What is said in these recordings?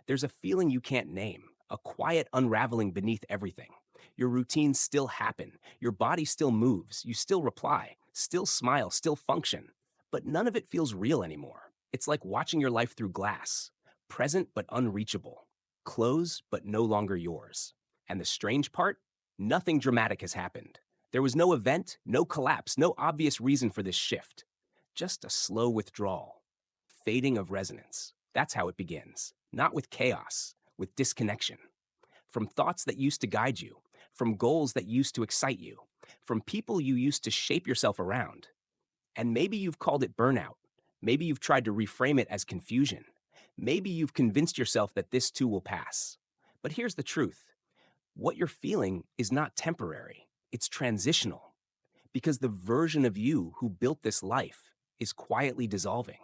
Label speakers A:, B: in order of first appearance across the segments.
A: There's a feeling you can't name, a quiet unraveling beneath everything. Your routines still happen, your body still moves, you still reply, still smile, still function. But none of it feels real anymore. It's like watching your life through glass, present but unreachable, close but no longer yours. And the strange part? Nothing dramatic has happened. There was no event, no collapse, no obvious reason for this shift. Just a slow withdrawal, fading of resonance. That's how it begins. Not with chaos, with disconnection. From thoughts that used to guide you, from goals that used to excite you, from people you used to shape yourself around. And maybe you've called it burnout. Maybe you've tried to reframe it as confusion. Maybe you've convinced yourself that this too will pass. But here's the truth. What you're feeling is not temporary. It's transitional. Because the version of you who built this life is quietly dissolving.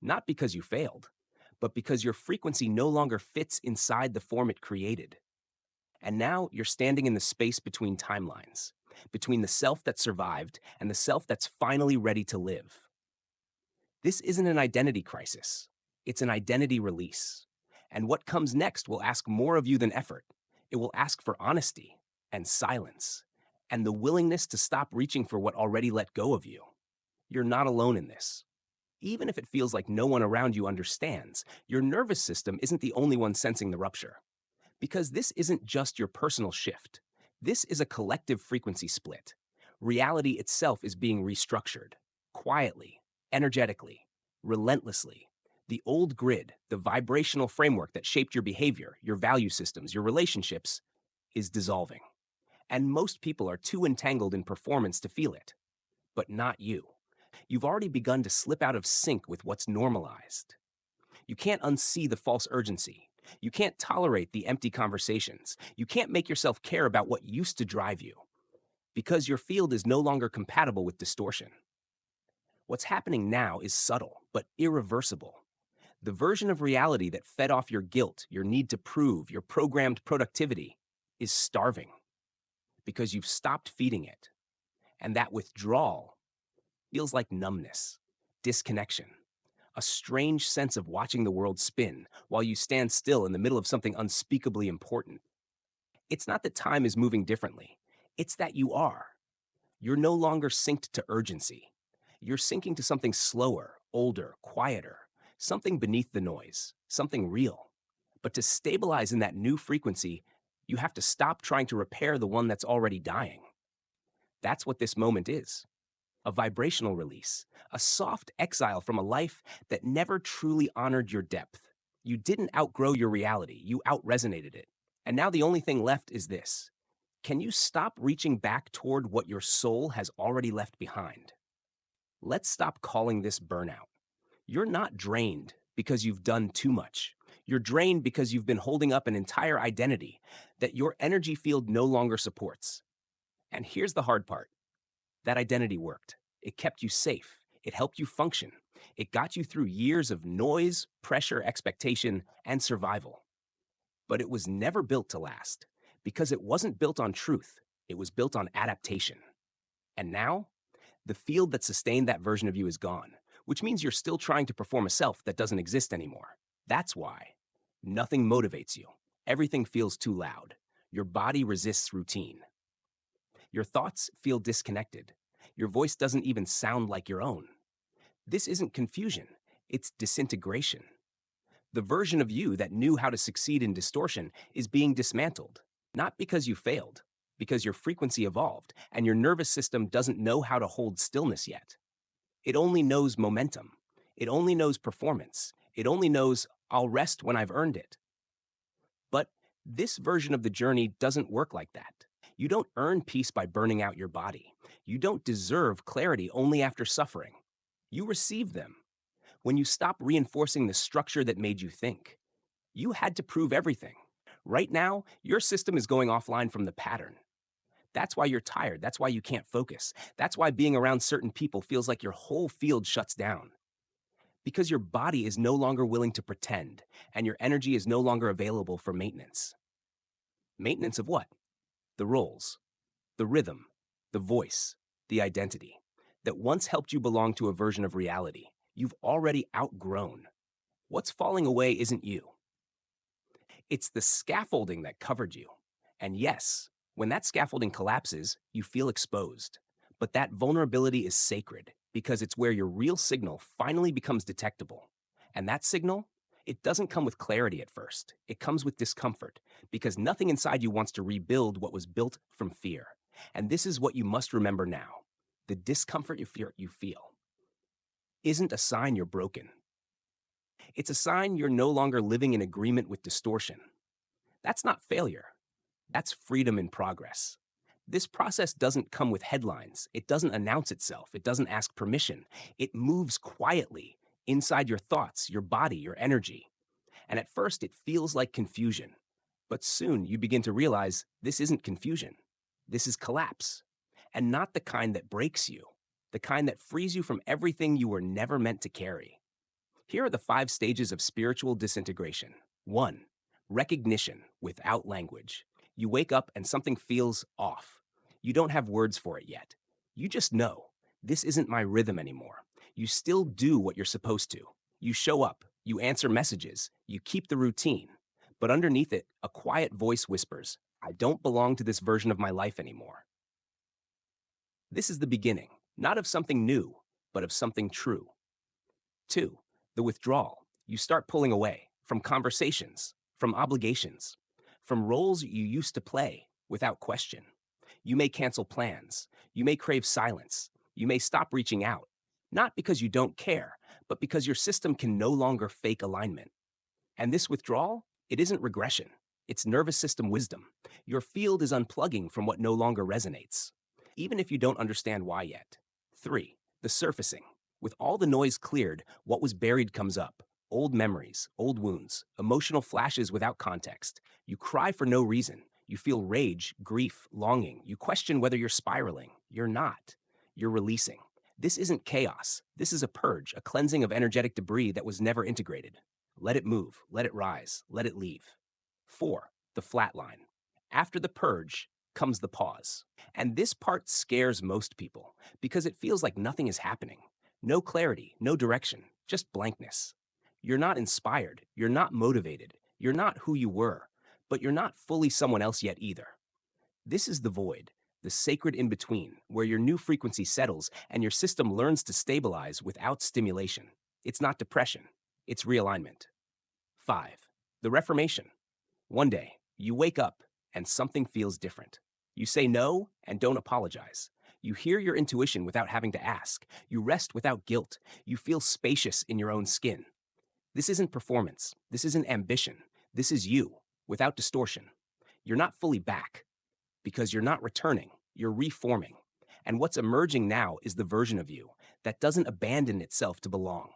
A: Not because you failed, but because your frequency no longer fits inside the form it created. And now you're standing in the space between timelines, between the self that survived and the self that's finally ready to live. This isn't an identity crisis. It's an identity release. And what comes next will ask more of you than effort. It will ask for honesty and silence and the willingness to stop reaching for what already let go of you. You're not alone in this. Even if it feels like no one around you understands, your nervous system isn't the only one sensing the rupture. Because this isn't just your personal shift. This is a collective frequency split. Reality itself is being restructured, quietly, energetically, relentlessly. The old grid, the vibrational framework that shaped your behavior, your value systems, your relationships, is dissolving. And most people are too entangled in performance to feel it. But not you. You've already begun to slip out of sync with what's normalized. You can't unsee the false urgency. You can't tolerate the empty conversations. You can't make yourself care about what used to drive you. Because your field is no longer compatible with distortion. What's happening now is subtle, but irreversible. The version of reality that fed off your guilt, your need to prove, your programmed productivity, is starving. Because you've stopped feeding it. And that withdrawal feels like numbness, disconnection, a strange sense of watching the world spin while you stand still in the middle of something unspeakably important. It's not that time is moving differently, it's that you are. You're no longer synced to urgency. You're syncing to something slower, older, quieter, something beneath the noise, something real. But to stabilize in that new frequency, you have to stop trying to repair the one that's already dying. That's what this moment is. A vibrational release, a soft exile from a life that never truly honored your depth. You didn't outgrow your reality, you outresonated it. And now the only thing left is this. Can you stop reaching back toward what your soul has already left behind? Let's stop calling this burnout. You're not drained because you've done too much. You're drained because you've been holding up an entire identity that your energy field no longer supports. And here's the hard part. That identity worked. It kept you safe. It helped you function. It got you through years of noise, pressure, expectation, and survival. But it was never built to last because it wasn't built on truth. It was built on adaptation. And now, the field that sustained that version of you is gone, which means you're still trying to perform a self that doesn't exist anymore. That's why. Nothing motivates you. Everything feels too loud. Your body resists routine. Your thoughts feel disconnected. Your voice doesn't even sound like your own. This isn't confusion, it's disintegration. The version of you that knew how to succeed in distortion is being dismantled, not because you failed, because your frequency evolved and your nervous system doesn't know how to hold stillness yet. It only knows momentum. It only knows performance. It only knows, I'll rest when I've earned it. But this version of the journey doesn't work like that. You don't earn peace by burning out your body. You don't deserve clarity only after suffering. You receive them when you stop reinforcing the structure that made you think. You had to prove everything. Right now, your system is going offline from the pattern. That's why you're tired. That's why you can't focus. That's why being around certain people feels like your whole field shuts down. Because your body is no longer willing to pretend, and your energy is no longer available for maintenance. Maintenance of what? The roles, the rhythm, the voice, the identity that once helped you belong to a version of reality you've already outgrown. What's falling away isn't you. It's the scaffolding that covered you. And yes, when that scaffolding collapses, you feel exposed. But that vulnerability is sacred because it's where your real signal finally becomes detectable. And that signal, it doesn't come with clarity at first. It comes with discomfort because nothing inside you wants to rebuild what was built from fear. And this is what you must remember now. The discomfort you feel isn't a sign you're broken. It's a sign you're no longer living in agreement with distortion. That's not failure. That's freedom in progress. This process doesn't come with headlines. It doesn't announce itself. It doesn't ask permission. It moves quietly inside your thoughts, your body, your energy. And at first, it feels like confusion. But soon you begin to realize this isn't confusion. This is collapse. And not the kind that breaks you, the kind that frees you from everything you were never meant to carry. Here are the 5 stages of spiritual disintegration. 1. Recognition without language. You wake up and something feels off. You don't have words for it yet. You just know, this isn't my rhythm anymore. You still do what you're supposed to. You show up, you answer messages, you keep the routine. But underneath it, a quiet voice whispers, I don't belong to this version of my life anymore. This is the beginning, not of something new, but of something true. 2. The withdrawal. You start pulling away from conversations, from obligations, from roles you used to play without question. You may cancel plans. You may crave silence. You may stop reaching out, not because you don't care, but because your system can no longer fake alignment. And this withdrawal, it isn't regression. It's nervous system wisdom. Your field is unplugging from what no longer resonates, even if you don't understand why yet. 3. The surfacing. With all the noise cleared, what was buried comes up. Old memories, old wounds, emotional flashes without context. You cry for no reason. You feel rage, grief, longing. You question whether you're spiraling. You're not. You're releasing. This isn't chaos. This is a purge, a cleansing of energetic debris that was never integrated. Let it move. Let it rise. Let it leave. 4. The flat line. After the purge comes the pause. And this part scares most people because it feels like nothing is happening. No clarity, no direction, just blankness. You're not inspired. You're not motivated. You're not who you were, but you're not fully someone else yet either. This is the void, the sacred in between, where your new frequency settles and your system learns to stabilize without stimulation. It's not depression, it's realignment. 5. The reformation. One day, you wake up and something feels different. You say no and don't apologize. You hear your intuition without having to ask. You rest without guilt. You feel spacious in your own skin. This isn't performance. This isn't ambition. This is you, without distortion. You're not fully back because you're not returning. You're reforming. And what's emerging now is the version of you that doesn't abandon itself to belong.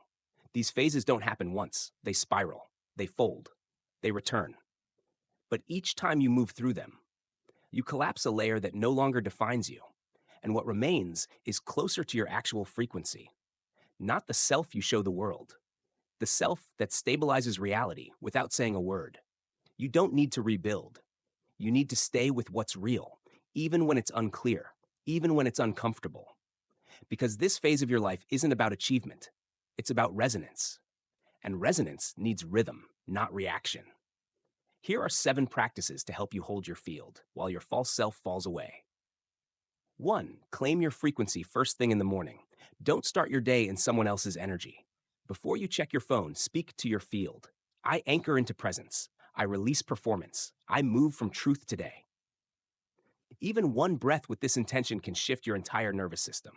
A: These phases don't happen once. They spiral. They fold. They return. But each time you move through them, you collapse a layer that no longer defines you. And what remains is closer to your actual frequency, not the self you show the world, the self that stabilizes reality without saying a word. You don't need to rebuild. You need to stay with what's real, even when it's unclear, even when it's uncomfortable. Because this phase of your life isn't about achievement. It's about resonance. And resonance needs rhythm, not reaction. Here are 7 practices to help you hold your field while your false self falls away. 1. Claim your frequency first thing in the morning. Don't start your day in someone else's energy. Before you check your phone, speak to your field. I anchor into presence. I release performance. I move from truth today. Even one breath with this intention can shift your entire nervous system.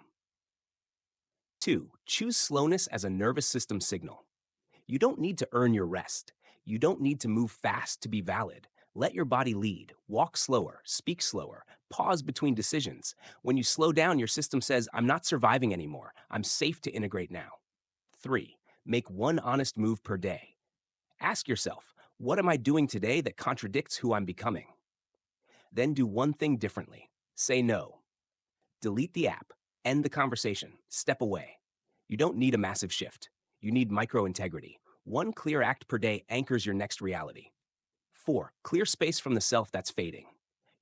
A: 2. Choose slowness as a nervous system signal. You don't need to earn your rest. You don't need to move fast to be valid. Let your body lead. Walk slower, speak slower, pause between decisions. When you slow down, your system says, I'm not surviving anymore. I'm safe to integrate now. 3. Make one honest move per day. Ask yourself, what am I doing today that contradicts who I'm becoming? Then do one thing differently. Say no. Delete the app. End the conversation. Step away. You don't need a massive shift. You need micro-integrity. One clear act per day anchors your next reality. 4. Clear space from the self that's fading.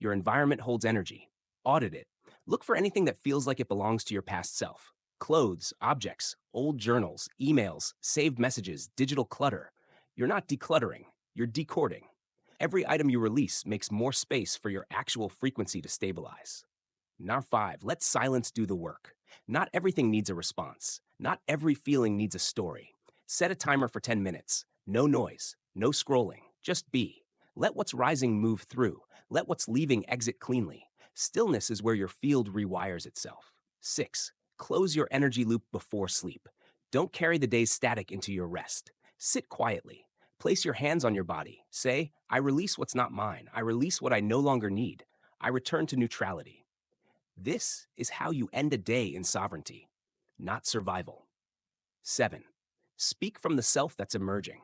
A: Your environment holds energy. Audit it. Look for anything that feels like it belongs to your past self. Clothes, objects, old journals, emails, saved messages, digital clutter. You're not decluttering. You're decording. Every item you release makes more space for your actual frequency to stabilize. Number 5, let silence do the work. Not everything needs a response. Not every feeling needs a story. Set a timer for 10 minutes. No noise, no scrolling, just be. Let what's rising move through. Let what's leaving exit cleanly. Stillness is where your field rewires itself. 6, close your energy loop before sleep. Don't carry the day's static into your rest. Sit quietly. Place your hands on your body. Say, I release what's not mine. I release what I no longer need. I return to neutrality. This is how you end a day in sovereignty, not survival. 7, speak from the self that's emerging.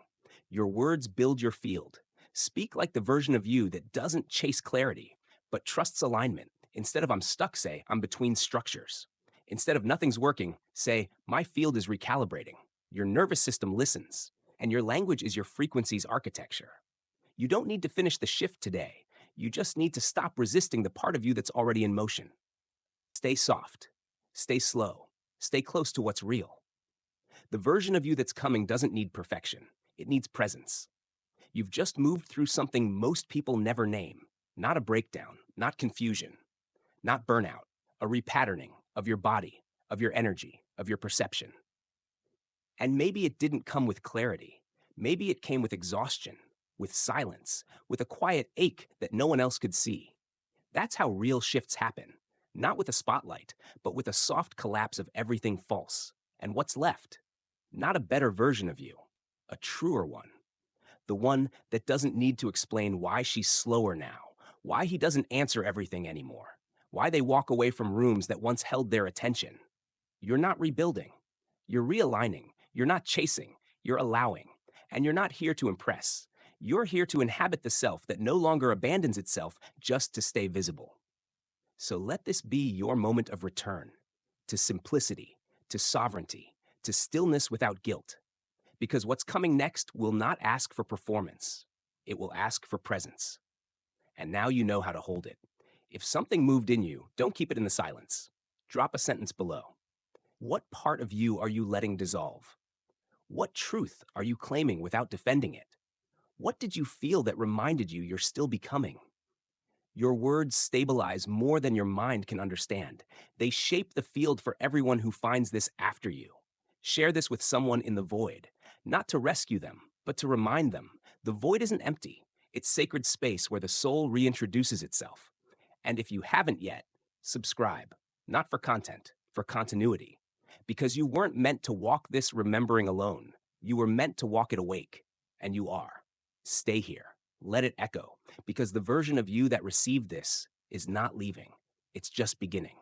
A: Your words build your field. Speak like the version of you that doesn't chase clarity, but trusts alignment. Instead of I'm stuck, say I'm between structures. Instead of nothing's working, say my field is recalibrating. Your nervous system listens, and your language is your frequency's architecture. You don't need to finish the shift today. You just need to stop resisting the part of you that's already in motion. Stay soft, stay slow, stay close to what's real. The version of you that's coming doesn't need perfection. It needs presence. You've just moved through something most people never name. Not a breakdown, not confusion, not burnout, a repatterning of your body, of your energy, of your perception. And maybe it didn't come with clarity. Maybe it came with exhaustion, with silence, with a quiet ache that no one else could see. That's how real shifts happen. Not with a spotlight, but with a soft collapse of everything false. And what's left? Not a better version of you, a truer one. The one that doesn't need to explain why she's slower now, why he doesn't answer everything anymore, why they walk away from rooms that once held their attention. You're not rebuilding. You're realigning. You're not chasing. You're allowing. And you're not here to impress. You're here to inhabit the self that no longer abandons itself just to stay visible. So let this be your moment of return to simplicity, to sovereignty, to stillness without guilt. Because what's coming next will not ask for performance. It will ask for presence. And now you know how to hold it. If something moved in you, don't keep it in the silence. Drop a sentence below. What part of you are you letting dissolve? What truth are you claiming without defending it? What did you feel that reminded you you're still becoming? Your words stabilize more than your mind can understand. They shape the field for everyone who finds this after you. Share this with someone in the void, not to rescue them, but to remind them the void isn't empty. It's sacred space where the soul reintroduces itself. And if you haven't yet, subscribe, not for content, for continuity. Because you weren't meant to walk this remembering alone. You were meant to walk it awake, and you are. Stay here. Let it echo, because the version of you that received this is not leaving. It's just beginning.